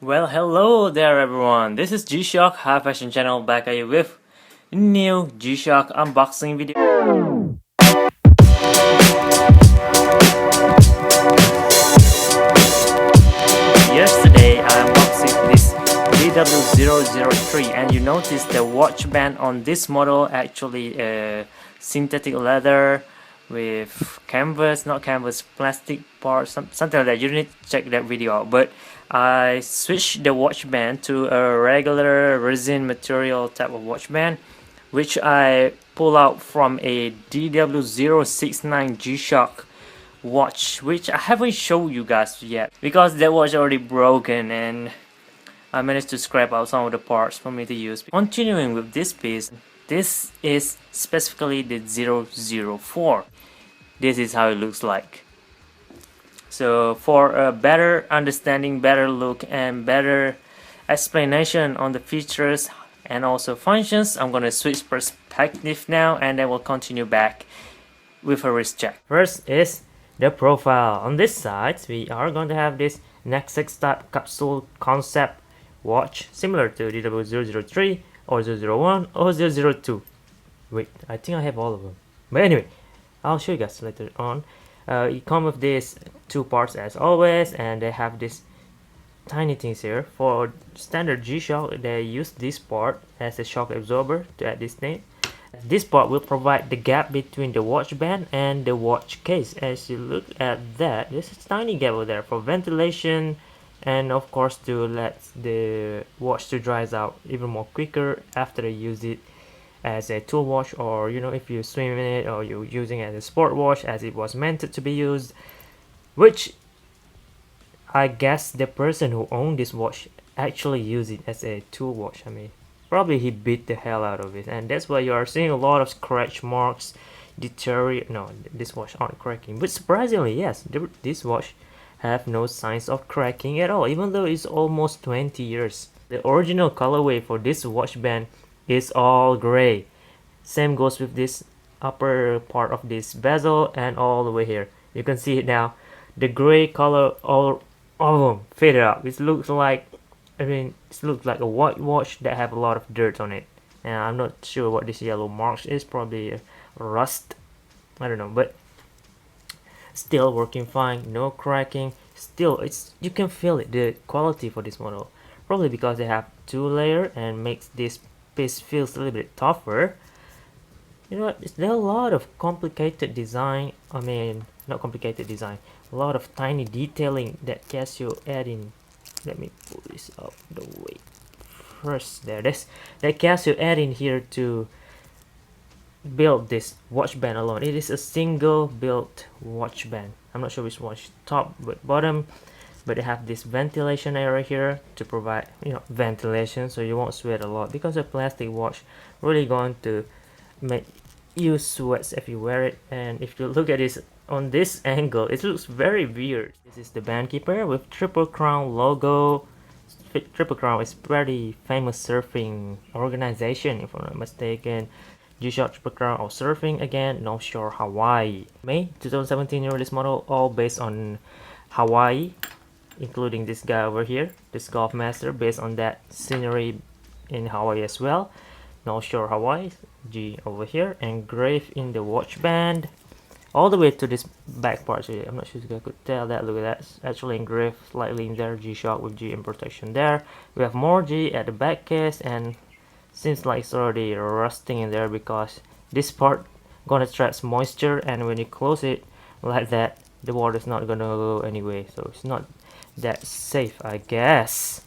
Well, hello there everyone. This is G-Shock High Fashion Channel back at you with new G-Shock unboxing video. Yesterday I unboxed this DW-003 and you notice the watch band on this model actually synthetic leather with canvas, not canvas, plastic parts, something like that. You need to check that video out. But I switched the watch band to a regular resin material type of watch band, which I pull out from a DW-069 G-Shock watch, which I haven't shown you guys yet because that was already broken and I managed to scrap out some of the parts for me to use. Continuing with this piece, this is specifically the 004. This is how it looks like. So for a better understanding, better look, and better explanation on the features and also functions, I'm gonna switch perspective now and then we'll continue back with a wrist check. First is the profile. On this side, we are going to have this Nexus type capsule concept watch similar to DW-003 or 001 or 002. Wait, I think I have all of them. But anyway, I'll show you guys later on. You come with these two parts as always, and they have this tiny things here. For standard G-Shock, they use this part as a shock absorber to add this thing. This part will provide the gap between the watch band and the watch case. As you look at that, there's a tiny gap over there for ventilation and of course to let the watch to dries out even more quicker after you use it as a tool watch, or if you swim in it, or you're using it as a sport watch as it was meant to be used, which I guess the person who owned this watch actually used it as a tool watch. I mean, probably he beat the hell out of it, and that's why you are seeing a lot of scratch marks, deteriorate. No, this watch aren't cracking, but surprisingly, yes, this watch have no signs of cracking at all, even though it's almost 20 years. The original colorway for this watch band is all gray. Same goes with this upper part of this bezel and all the way here. You can see it now. The gray color, all of them faded out. It looks like, it looks like a white watch that have a lot of dirt on it. And I'm not sure what this yellow marks is. Probably rust. I don't know, but still working fine. No cracking. Still, you can feel it. The quality for this model, probably because they have two layer and makes this piece feels a little bit tougher. You know what? There are a lot of complicated design. I mean, not complicated design. A lot of tiny detailing that Casio add in. Let me pull this up the way first. There it is. That Casio add in here to build this watch band alone. It is a single built watch band. I'm not sure which watch top but bottom, but they have this ventilation area here to provide ventilation, so you won't sweat a lot, because a plastic watch really going to make you sweat if you wear it. And if you look at this on this angle, it looks very weird. This is the band keeper with Triple Crown logo. Triple Crown is pretty famous surfing organization, if I'm not mistaken. G-Shock Triple Crown of Surfing, again, North Shore, Hawaii. May 2017 release model, all based on Hawaii, including this guy over here, this Golf Master, based on that scenery in Hawaii as well. North Shore, Hawaii, G over here, engraved in the watch band all the way to this back part. So I'm not sure if you guys could tell that. Look at that, it's actually engraved slightly in there. G-Shock with G in protection there. We have more G at the back case, and seems like it's already rusting in there because this part gonna trap moisture, and when you close it like that, the water is not gonna go anyway, so it's not that safe, I guess.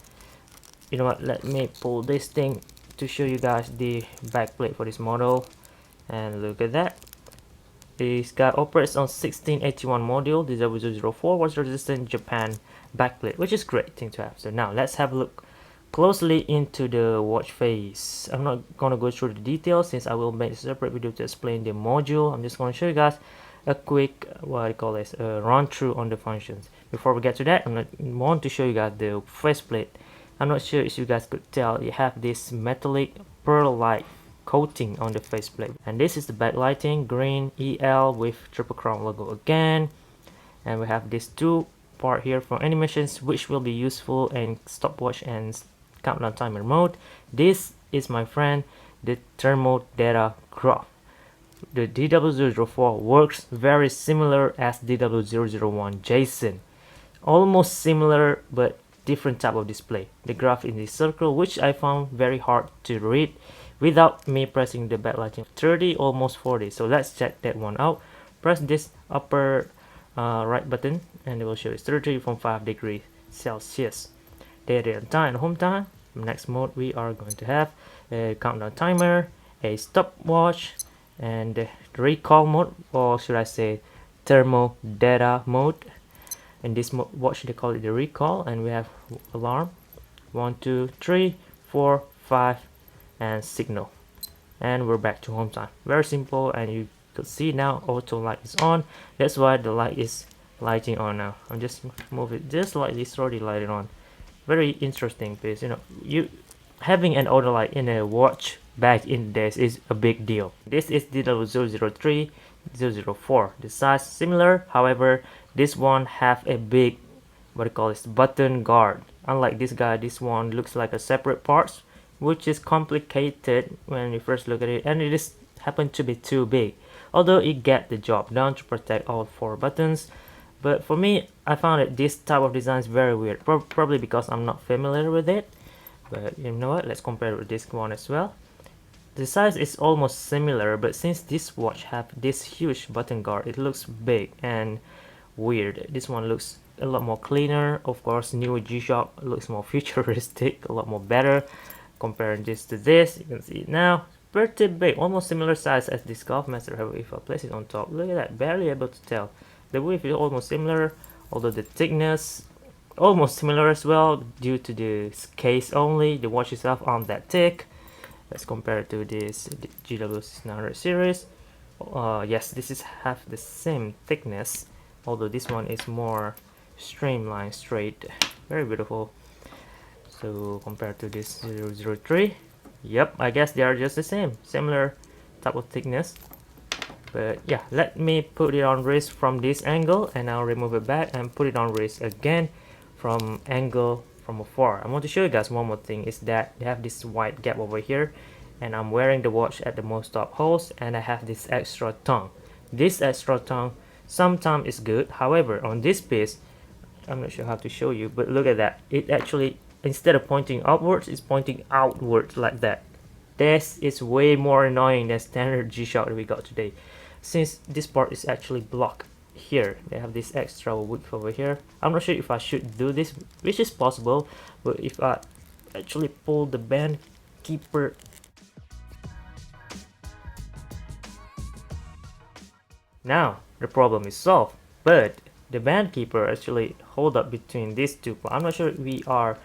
You know what, let me pull this thing to show you guys the back plate for this model, and look at that. This guy operates on 1681 module. The DW-004 was resistant Japan backplate, which is great thing to have. So now let's have a look closely into the watch face. I'm not gonna go through the details since I will make a separate video to explain the module. I'm just gonna show you guys a quick run through on the functions. Before we get to that, I want to show you guys the faceplate. I'm not sure if you guys could tell, you have this metallic pearl-like coating on the faceplate, and this is the backlighting, green EL with Triple Crown logo again, and we have these two part here for animations, which will be useful in stopwatch and countdown timer mode. This is, my friend, the thermometer graph. The DW-004 works very similar as DW-001 JSON. Almost similar, but different type of display. The graph in this circle, which I found very hard to read without me pressing the backlighting. 30, almost 40. So let's check that one out. Press this upper right button and it will show it's 30.5 degrees Celsius. Daily and time and home time. Next mode we are going to have a countdown timer, a stopwatch, and the recall mode, or should I say thermo data mode. In this watch they call it the recall, and we have alarm 1 2 3 4 5 and signal, and we're back to home time. Very simple, and you could see now auto light is on. That's why the light is lighting on now. I'm just move it just slightly, it's already lighted on. Very interesting piece. You know, you having an auto light in a watch back in days is a big deal. This is DW-003, 004. The size similar, however this one have a big, what do you call this, button guard. Unlike this guy, this one looks like a separate parts, which is complicated when you first look at it, and it is happened to be too big, although it get the job done to protect all 4 buttons. But for me, I found that this type of design is very weird, probably because I'm not familiar with it. But you know what, let's compare with this one as well. The size is almost similar, but since this watch have this huge button guard, it looks big and weird. This one looks a lot more cleaner. Of course, new G-Shock looks more futuristic, a lot more better. Comparing this to this, you can see it now, pretty big, almost similar size as this Golf Master. However, if I place it on top, look at that, barely able to tell. The width is almost similar, although the thickness almost similar as well, due to the case only. The watch itself aren't that thick. Let's compare it to this GW-600 series. Yes, this is have the same thickness, although this one is more streamlined, straight. Very beautiful. So compared to this 003, yep, I guess they are just the same, similar type of thickness. But yeah, let me put it on wrist from this angle, and I'll remove it back and put it on wrist again from angle from afar. I want to show you guys one more thing, is that they have this white gap over here, and I'm wearing the watch at the most top holes, and I have this extra tongue. This extra tongue sometimes is good, however on this piece, I'm not sure how to show you, but look at that, it actually, instead of pointing upwards, it's pointing outwards like that. This is way more annoying than standard G-Shock that we got today, since this part is actually blocked here. They have this extra width over here. I'm not sure if I should do this, which is possible, but if I actually pull the band keeper, now the problem is solved. But the band keeper actually hold up between these two. I'm not sure we are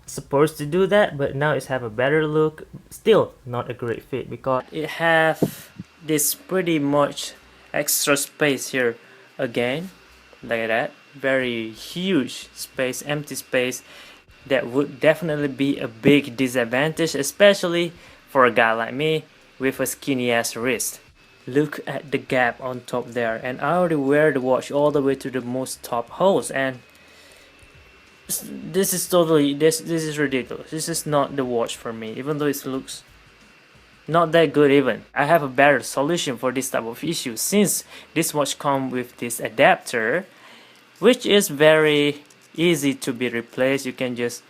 supposed to do that, but now it's have a better look. Still not a great fit because it have this pretty much extra space here again, like that. Very huge space, empty space, that would definitely be a big disadvantage, especially for a guy like me with a skinny ass wrist. Look at the gap on top there, and I already wear the watch all the way to the most top holes, and this is totally, this is ridiculous. This is not the watch for me, even though it looks not that good. Even I have a better solution for this type of issue, since this watch comes with this adapter, which is very easy to be replaced. You can just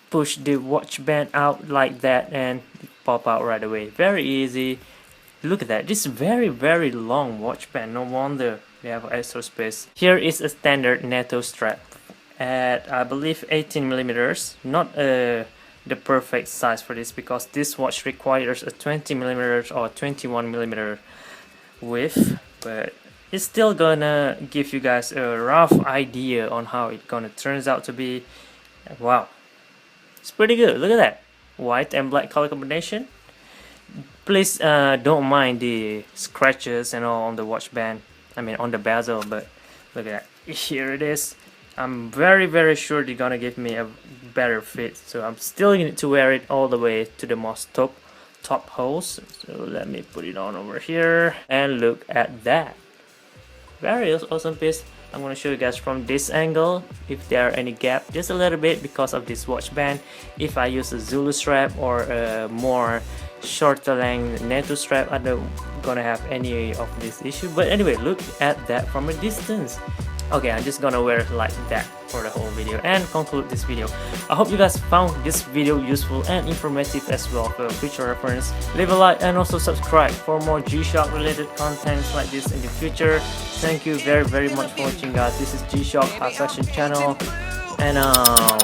push the watch band out like that and pop out right away. Very easy. Look at that, this very long watch band. No wonder they have extra space. Here is a standard NATO strap at, I believe, 18 millimeters. Not the perfect size for this, because this watch requires a 20 millimeters or 21 millimeter width, but it's still gonna give you guys a rough idea on how it gonna turns out to be. Wow, it's pretty good. Look at that, white and black color combination. Please don't mind the scratches and all on the watch band, I mean on the bezel, but look at that, here it is. I'm very sure they're gonna give me a better fit, so I'm still going to wear it all the way to the most top holes. So let me put it on over here, and look at that, very awesome piece. I'm gonna show you guys from this angle if there are any gap, just a little bit because of this watch band. If I use a Zulu strap or a more shorter length NATO strap, I don't gonna have any of this issue. But anyway, look at that from a distance. Okay, I'm just gonna wear it like that for the whole video and conclude this video. I hope you guys found this video useful and informative as well for future reference. Leave a like and also subscribe for more G-Shock related contents like this in the future. Thank you very much for watching, guys. This is G-Shock Hard Fashion channel, and out.